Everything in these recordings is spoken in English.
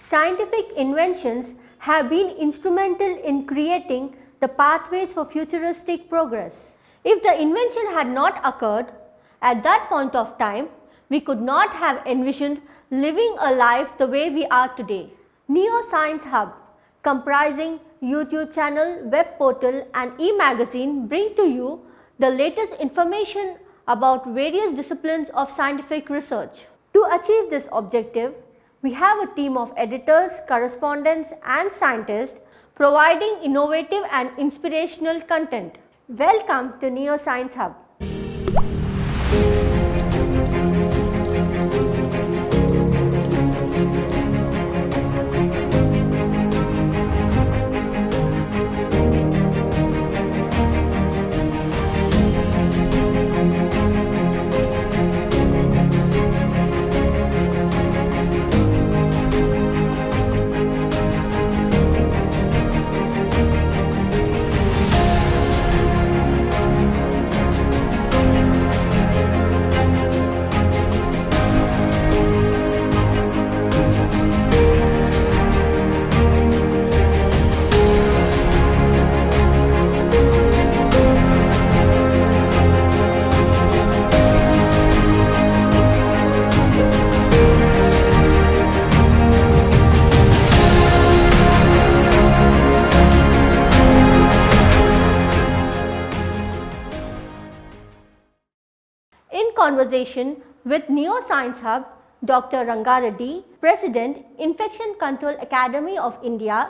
Scientific inventions have been instrumental in creating the pathways for futuristic progress. If the invention had not occurred at that point of time, we could not have envisioned living a life the way we are today. Neo Science Hub, comprising YouTube channel, web portal and e-magazine, bring to you the latest information about various disciplines of scientific research. To achieve this objective, we have a team of editors, correspondents and scientists providing innovative and inspirational content. Welcome to Neo Science Hub. In conversation with Neo Science Hub, Dr. Rangareddy, President, Infection Control Academy of India,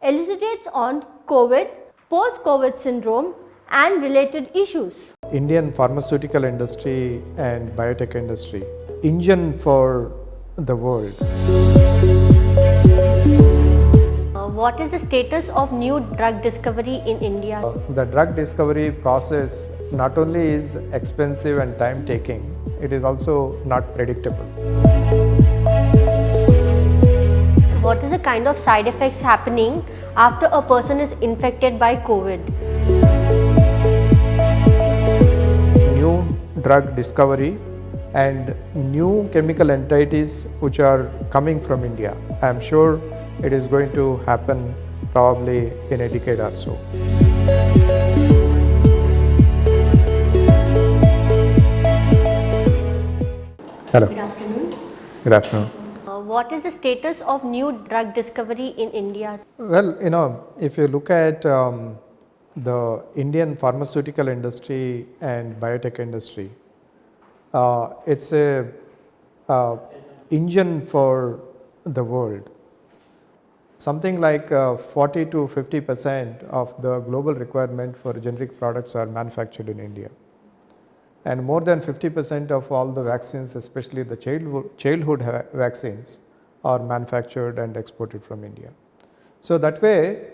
elucidates on COVID, post-COVID syndrome and related issues. Indian pharmaceutical industry and biotech industry, engine for the world. What is the status of new drug discovery in India? The drug discovery process not only is expensive and time taking, it is also not predictable. What is the kind of side effects happening after a person is infected by COVID? New drug discovery and new chemical entities which are coming from India. I am sure it is going to happen probably in a decade or so. Hello. Good afternoon. Good afternoon. What is the status of new drug discovery in India? Well, if you look at the Indian pharmaceutical industry and biotech industry, it's a engine for the world. Something like 40 to 50% of the global requirement for generic products are manufactured in India. And more than 50% of all the vaccines, especially the childhood vaccines, are manufactured and exported from India. So that way,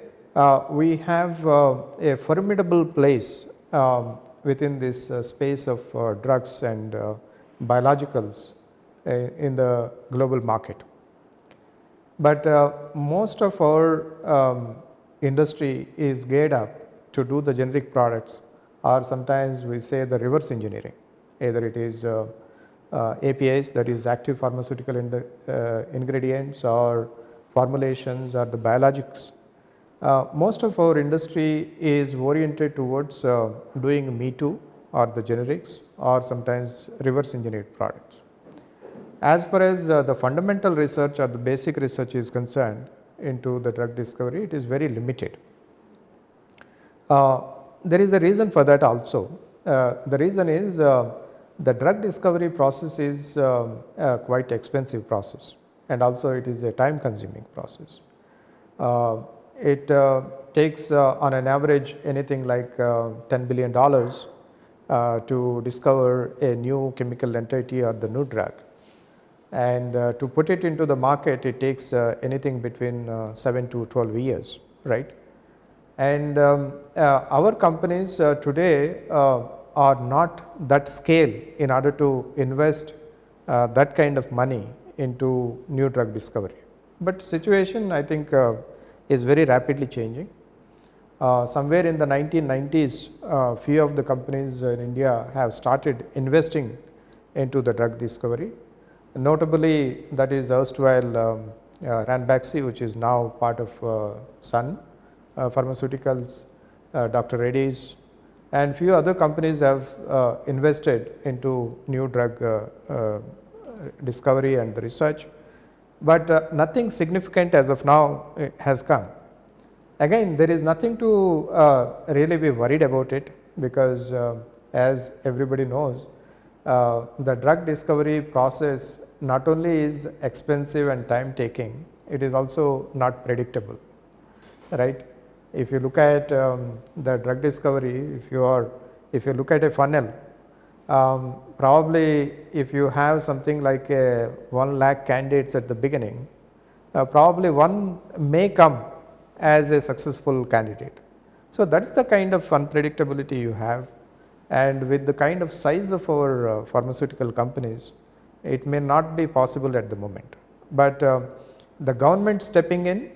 we have a formidable place within this space of drugs and biologicals in the global market. But most of our industry is geared up to do the generic products, or sometimes we say the reverse engineering. Either it is APIs, that is active pharmaceutical ingredients, or formulations, or the biologics. Most of our industry is oriented towards doing me too, or the generics, or sometimes reverse engineered products. As far as the fundamental research or the basic research is concerned into the drug discovery, it is very limited. There is a reason for that also. The reason is the drug discovery process is a quite expensive process, and also it is a time consuming process. It takes on an average anything like $10 billion to discover a new chemical entity or the new drug. And to put it into the market, it takes anything between 7 to 12 years, right? And our companies today are not that scale in order to invest that kind of money into new drug discovery. But situation, I think, is very rapidly changing. Somewhere in the 1990s, few of the companies in India have started investing into the drug discovery. Notably, that is erstwhile Ranbaxy, which is now part of Sun Pharmaceuticals, Dr. Reddy's, and few other companies have invested into new drug discovery and the research, but nothing significant as of now has come. Again, there is nothing to really be worried about it, because as everybody knows, the drug discovery process not only is expensive and time taking, it is also not predictable, right? If you look at the drug discovery, if you look at a funnel, probably if you have something like 1 lakh candidates at the beginning, probably one may come as a successful candidate. So that's the kind of unpredictability you have, and with the kind of size of our pharmaceutical companies, it may not be possible at the moment. But the government stepping in,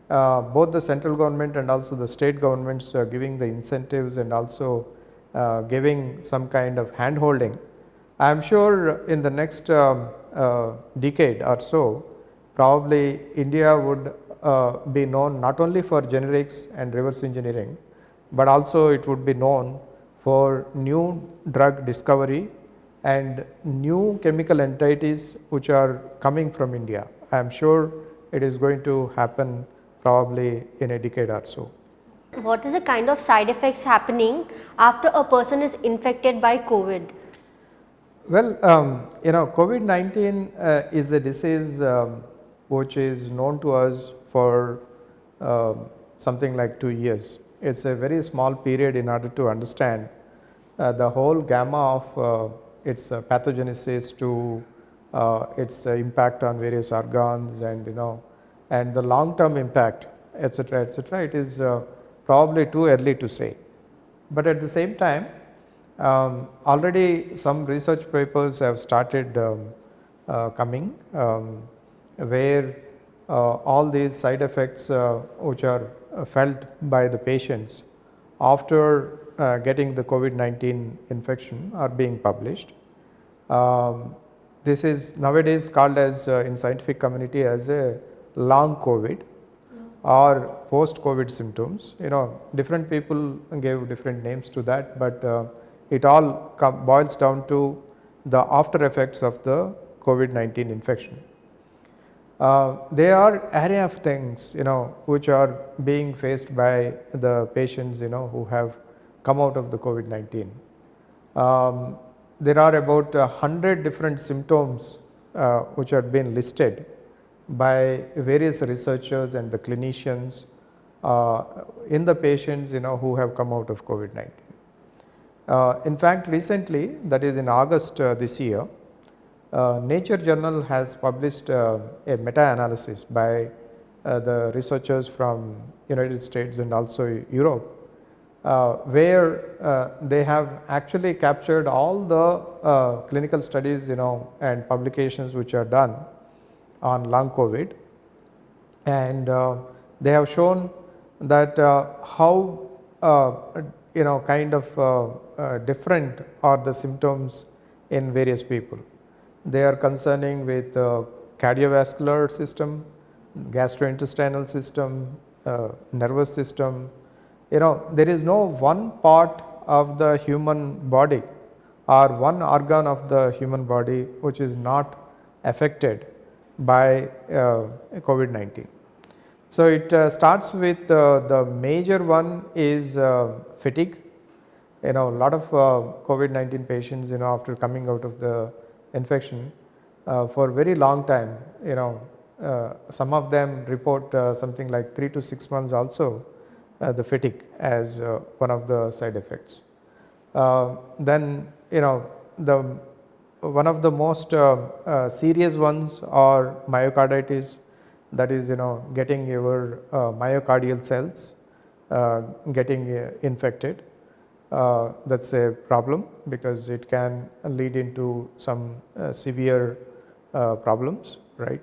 both the central government and also the state governments giving the incentives and also giving some kind of hand holding, I am sure in the next decade or so, probably India would be known not only for generics and reverse engineering, but also it would be known for new drug discovery and new chemical entities which are coming from India. I am sure it is going to happen probably in a decade or so. What is the kind of side effects happening after a person is infected by COVID? Well, COVID-19 is a disease which is known to us for something like 2 years. It's a very small period in order to understand the whole gamma of its pathogenesis to its impact on various organs, and the long term impact, etc., etc. It is probably too early to say. But at the same time, already some research papers have started coming where all these side effects which are felt by the patients after getting the COVID-19 infection are being published. This is nowadays called as in scientific community as a long COVID or post COVID symptoms. Different people gave different names to that, but it all boils down to the after effects of the COVID-19 infection. There are array of things which are being faced by the patients who have come out of the COVID-19. There are about 100 different symptoms which have been listed by various researchers and the clinicians in the patients who have come out of COVID-19. In fact, recently, that is in August this year, Nature journal has published a meta-analysis by the researchers from United States and also Europe, where they have actually captured all the clinical studies and publications which are done on long COVID, and they have shown that how kind of different are the symptoms in various people. They are concerning with cardiovascular system, gastrointestinal system, nervous system. There is no one part of the human body or one organ of the human body which is not affected by COVID-19. So it starts with the major one is fatigue. A lot of COVID-19 patients, after coming out of the infection for a very long time, some of them report something like 3 to 6 months also the fatigue as one of the side effects. Then one of the most serious ones are myocarditis, that is getting your myocardial cells getting infected. That's a problem because it can lead into some severe problems, right?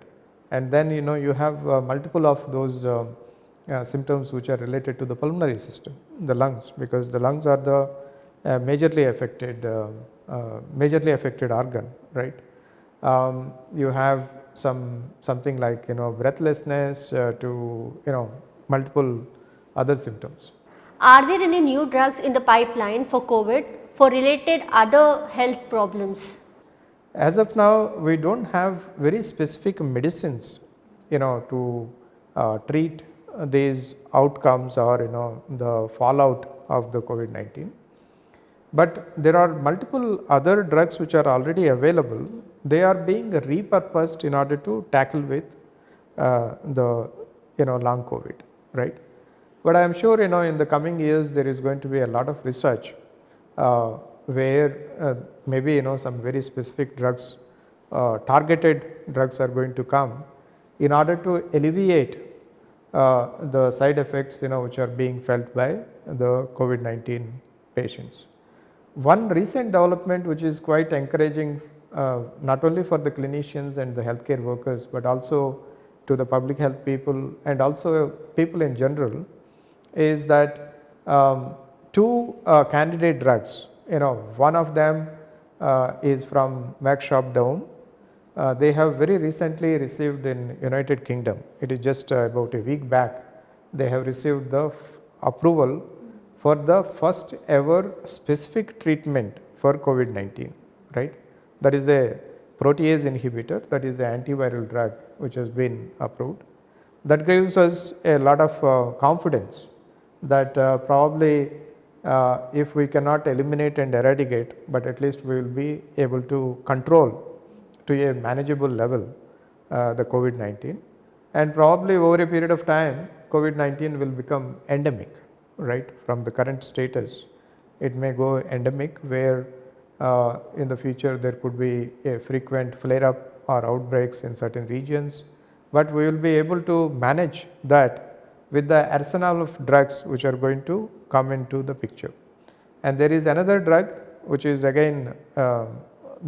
And then you have multiple of those symptoms which are related to the pulmonary system, the lungs, because the lungs are the majorly affected organ, right? You have something like breathlessness to multiple other symptoms. Are there any new drugs in the pipeline for COVID for related other health problems? As of now, we don't have very specific medicines, to treat these outcomes or the fallout of the COVID-19. But there are multiple other drugs which are already available. They are being repurposed in order to tackle with the long COVID, right? But I am sure in the coming years there is going to be a lot of research where maybe some very specific drugs, targeted drugs are going to come in order to alleviate the side effects which are being felt by the COVID-19 patients. One recent development which is quite encouraging not only for the clinicians and the healthcare workers but also to the public health people and also people in general is that two candidate drugs, one of them is from Merck Sharp Dohme. They have very recently received in United Kingdom, it is just about a week back, they have received the approval for the first ever specific treatment for COVID-19, right? That is a protease inhibitor, that is an antiviral drug which has been approved. That gives us a lot of confidence that probably if we cannot eliminate and eradicate, but at least we will be able to control to a manageable level the COVID-19, and probably over a period of time COVID-19 will become endemic, right? From the current status it may go endemic where in the future there could be a frequent flare up or outbreaks in certain regions, but we will be able to manage that with the arsenal of drugs which are going to come into the picture. And there is another drug which is again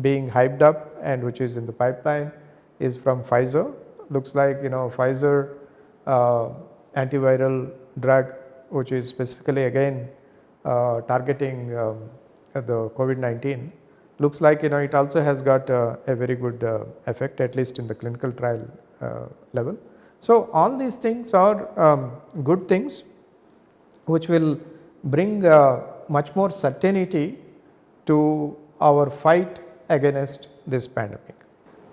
being hyped up and which is in the pipeline is from Pfizer. Looks like Pfizer antiviral drug which is specifically again targeting the COVID-19. Looks like it also has got a very good effect, at least in the clinical trial level. So all these things are good things which will bring much more certainty to our fight against this pandemic.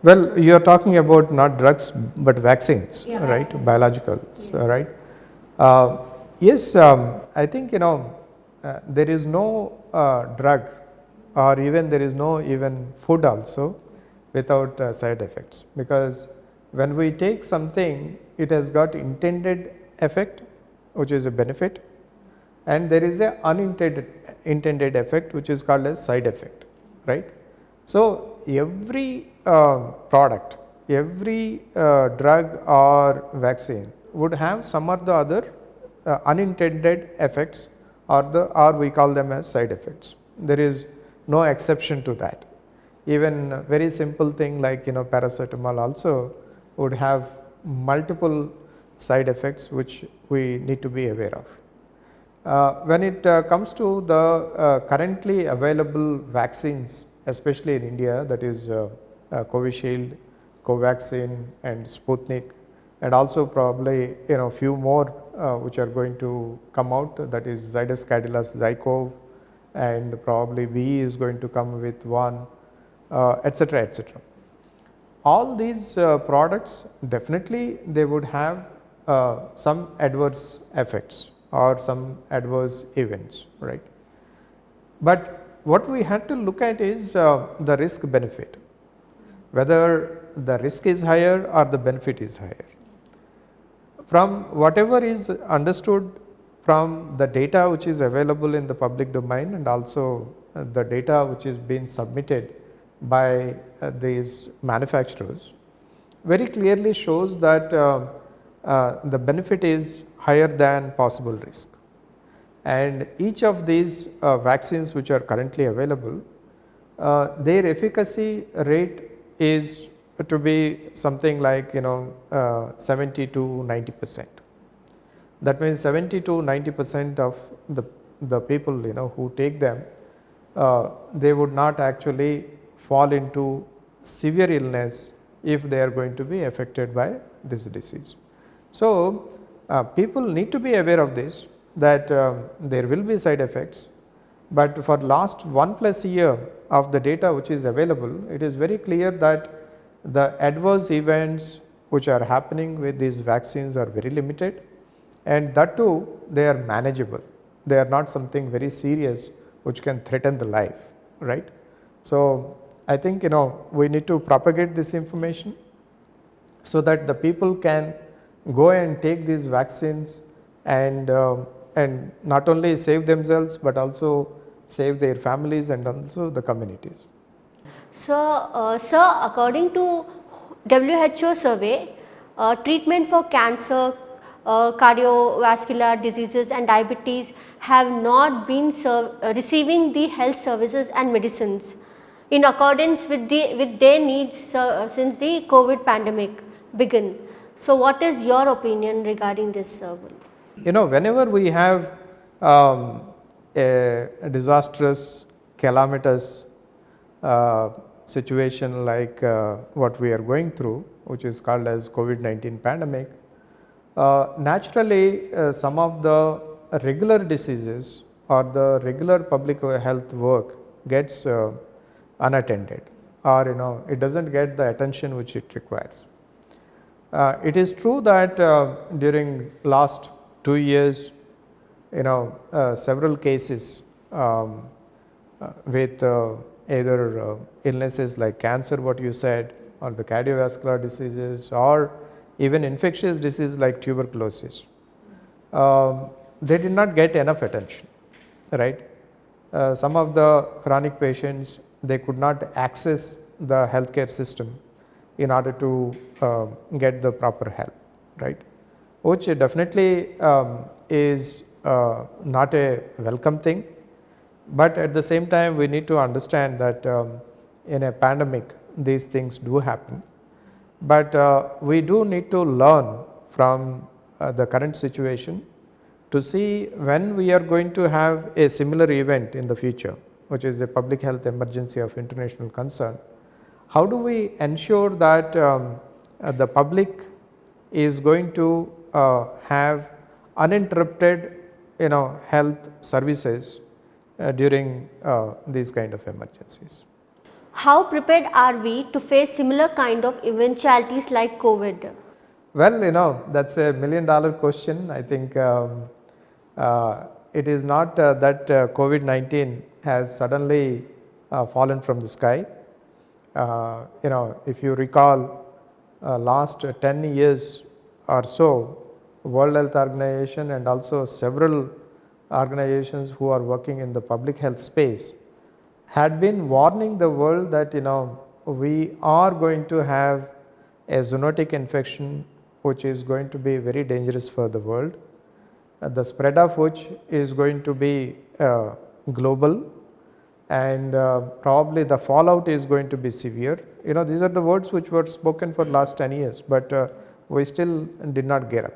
Well, you are talking about not drugs but vaccines, right? Biologicals, right? Yes, I think there is no drug or even there is no even food also without side effects, because when we take something it has got intended effect which is a benefit, and there is a unintended effect which is called as side effect, right? So every product, every drug or vaccine would have some or the other unintended effects or we call them as side effects. There is no exception to that. Even a very simple thing like paracetamol also would have multiple side effects which we need to be aware of. When it comes to the currently available vaccines, especially in India, that is Covishield, Covaxin and Sputnik, and also probably few more which are going to come out, that is Zydus Cadilus Zykov, and probably BE is going to come with one, etc., etc. All these products definitely they would have some adverse effects or some adverse events, right? But what we had to look at is the risk benefit, whether the risk is higher or the benefit is higher. From whatever is understood from the data which is available in the public domain and also the data which is being submitted by these manufacturers, very clearly shows that the benefit is higher than possible risk. And each of these vaccines which are currently available, their efficacy rate is to be something like 70 to 90%. That means 70 to 90% of the people who take them, they would not actually fall into severe illness if they are going to be affected by this disease. So, people need to be aware of this, that there will be side effects, but for last 1+ year of the data which is available, it is very clear that the adverse events which are happening with these vaccines are very limited, and that too they are manageable. They are not something very serious which can threaten the life, right. So, I think we need to propagate this information so that the people can go and take these vaccines and not only save themselves, but also save their families and also the communities. So, sir, according to WHO survey, treatment for cancer, cardiovascular diseases and diabetes have not been receiving the health services and medicines in accordance with their needs since the COVID pandemic began. So, what is your opinion regarding this, sir? Whenever we have a disastrous, calamitous situation like what we are going through, which is called as COVID-19 pandemic, naturally some of the regular diseases or the regular public health work gets unattended, or it does not get the attention which it requires. It is true that during last 2 years, several cases with either illnesses like cancer, what you said, or the cardiovascular diseases, or even infectious disease like tuberculosis, they did not get enough attention, right. Some of the chronic patients, they could not access the healthcare system in order to get the proper help, right, which definitely is not a welcome thing. But at the same time, we need to understand that in a pandemic these things do happen, but we do need to learn from the current situation to see when we are going to have a similar event in the future, which is a public health emergency of international concern. How do we ensure that the public is going to have uninterrupted health services during these kind of emergencies? How prepared are we to face similar kind of eventualities like COVID? Well, that's a $1 million question. I think it is not that COVID-19 has suddenly fallen from the sky. If you recall, last 10 years or so, World Health Organization and also several organizations who are working in the public health space had been warning the world that we are going to have a zoonotic infection which is going to be very dangerous for the world, the spread of which is going to be global, and probably the fallout is going to be severe. These are the words which were spoken for last 10 years, but we still did not get up.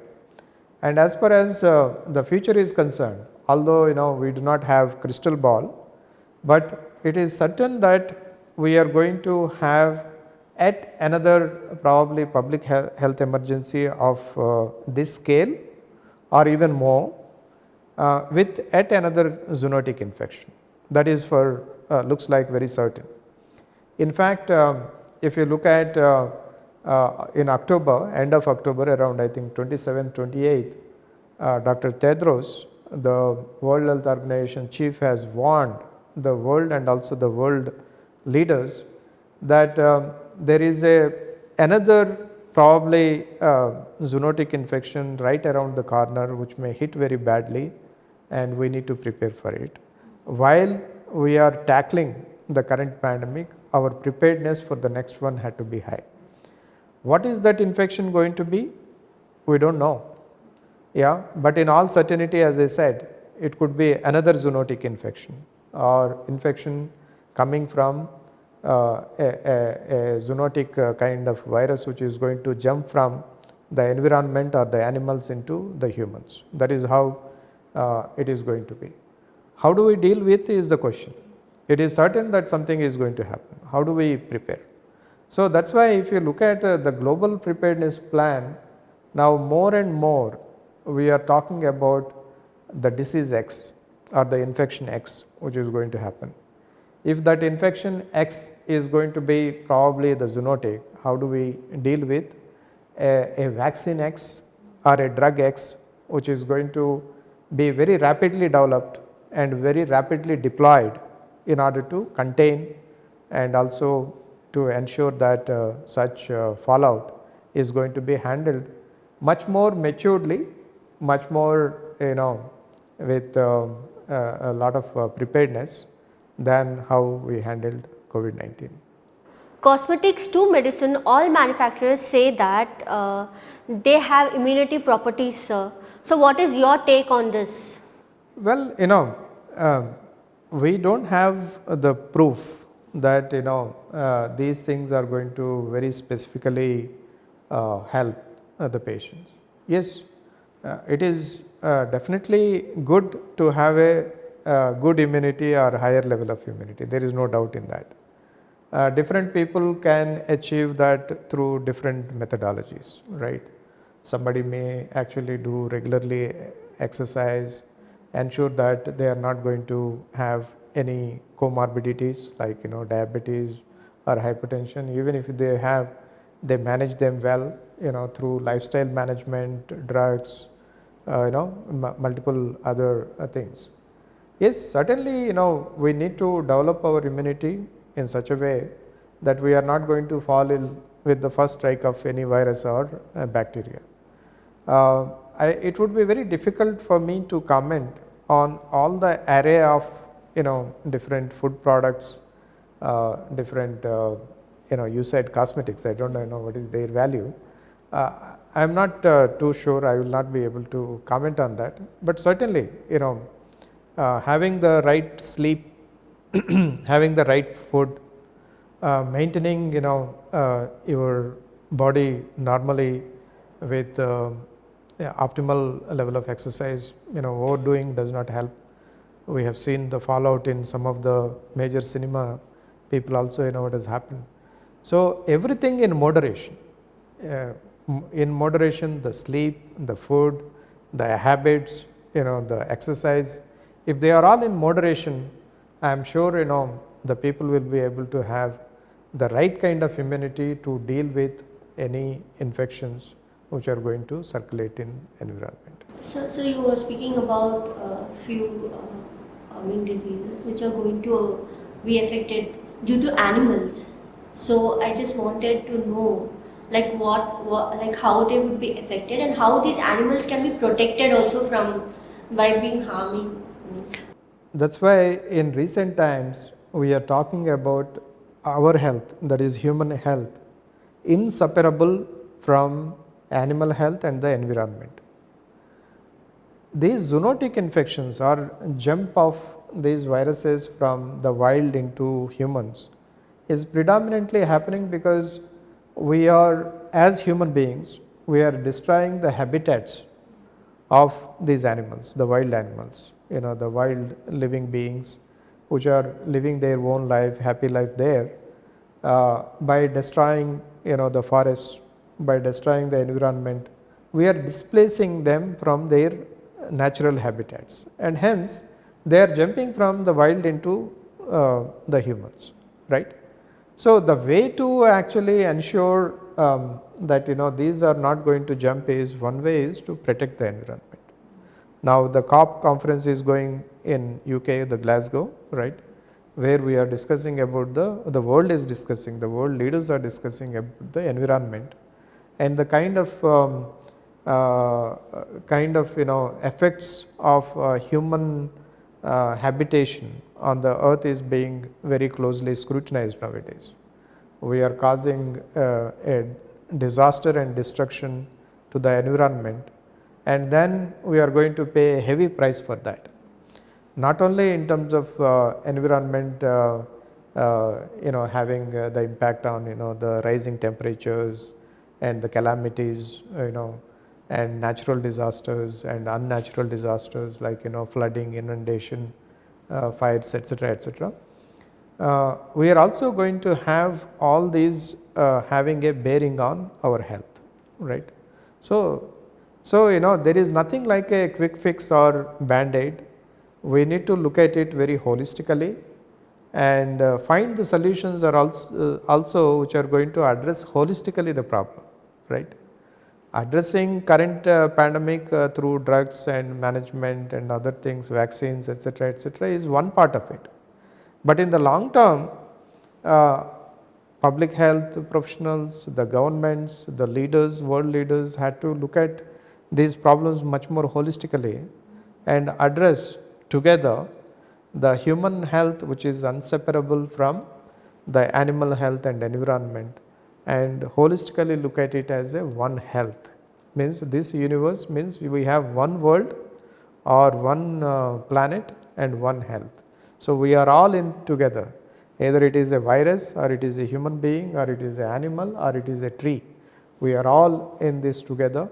And as far as the future is concerned, although we do not have crystal ball, but it is certain that we are going to have at another probably public health emergency of this scale or even more with at another zoonotic infection. That is for looks like very certain. In fact, if you look at in October, end of October, around I think 27th, 28th, Dr. Tedros, the World Health Organization chief, has warned the world and also the world leaders that there is another probably zoonotic infection right around the corner which may hit very badly, and we need to prepare for it. While we are tackling the current pandemic, our preparedness for the next one had to be high. What is that infection going to be? We don't know. Yeah, but in all certainty, as I said, it could be another zoonotic infection or infection coming from a zoonotic kind of virus which is going to jump from the environment or the animals into the humans. That is how it is going to be. How do we deal with is the question. It is certain that something is going to happen. How do we prepare? So that's why if you look at the global preparedness plan, now more and more we are talking about the disease X or the infection X which is going to happen. If that infection X is going to be probably the zoonotic, how do we deal with a vaccine X or a drug X which is going to be very rapidly developed and very rapidly deployed in order to contain and also to ensure that such fallout is going to be handled much more maturely, much more with a lot of preparedness than how we handled COVID-19. Cosmetics to medicine, all manufacturers say that they have immunity properties, sir. So what is your take on this? Well, we don't have the proof that these things are going to very specifically help the patients. Yes, it is definitely good to have a good immunity or higher level of immunity. There is no doubt in that. Different people can achieve that through different methodologies, right? Somebody may actually do regularly exercise, ensure that they are not going to have any comorbidities like diabetes or hypertension. Even if they have, they manage them well through lifestyle management, drugs, multiple other things. Yes, certainly we need to develop our immunity in such a way that we are not going to fall ill with the first strike of any virus or bacteria. It would be very difficult for me to comment on all the array of different food products, different you said cosmetics. I don't know what is their value. I am not too sure. I will not be able to comment on that. But certainly, having the right sleep, having the right food, maintaining your body normally with optimal level of exercise. Overdoing does not help. We have seen the fallout in some of the major cinema people also. What has happened. So everything in moderation. In moderation, the sleep, the food, the habits, the exercise. If they are all in moderation, I am sure the people will be able to have the right kind of immunity to deal with any infections which are going to circulate in environment. So you were speaking about a few diseases which are going to be affected due to animals. So I just wanted to know like what how they would be affected and how these animals can be protected also from by being harming. That's why in recent times we are talking about our health, that is human health, inseparable from animal health and the environment. These zoonotic infections or jump of these viruses from the wild into humans is predominantly happening because we are, as human beings, we are destroying the habitats of these animals, the wild animals, the wild living beings which are living their own life, happy life there, by destroying the forests, by destroying the environment. We are displacing them from their natural habitats, and hence they are jumping from the wild into the humans, right? So the way to actually ensure that these are not going to jump is one way is to protect the environment. Now the COP conference is going in UK, the Glasgow, right, where we are discussing about the world is discussing, the world leaders are discussing about the environment and the kind of effects of human habitation on the earth is being very closely scrutinized nowadays. We are causing a disaster and destruction to the environment, and then we are going to pay a heavy price for that. Not only in terms of environment, having the impact on the rising temperatures and the calamities, and natural disasters and unnatural disasters like flooding, inundation, fires, etc., etc. we are also going to have all these having a bearing on our health, right? So there is nothing like a quick fix or band-aid. We need to look at it very holistically and find the solutions are also which are going to address holistically the problem, right? Addressing current pandemic through drugs and management and other things, vaccines, etc., is one part of it. But in the long term, public health professionals, the governments, the leaders, world leaders had to look at these problems much more holistically and address together the human health, which is inseparable from the animal health and environment, and holistically look at it as a one health. Means this universe means we have one world or one planet and one health. So we are all in together, either it is a virus or it is a human being or it is an animal or it is a tree. We are all in this together,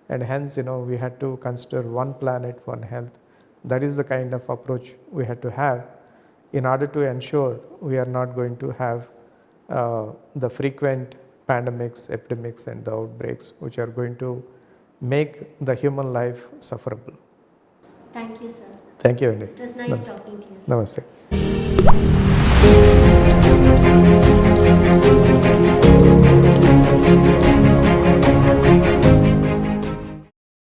and hence we had to consider one planet, one health. That is the kind of approach we had to have in order to ensure we are not going to have the frequent pandemics, epidemics and the outbreaks which are going to make the human life sufferable. Thank you, sir. Thank you, Andy. It was nice talking to you. Namaste.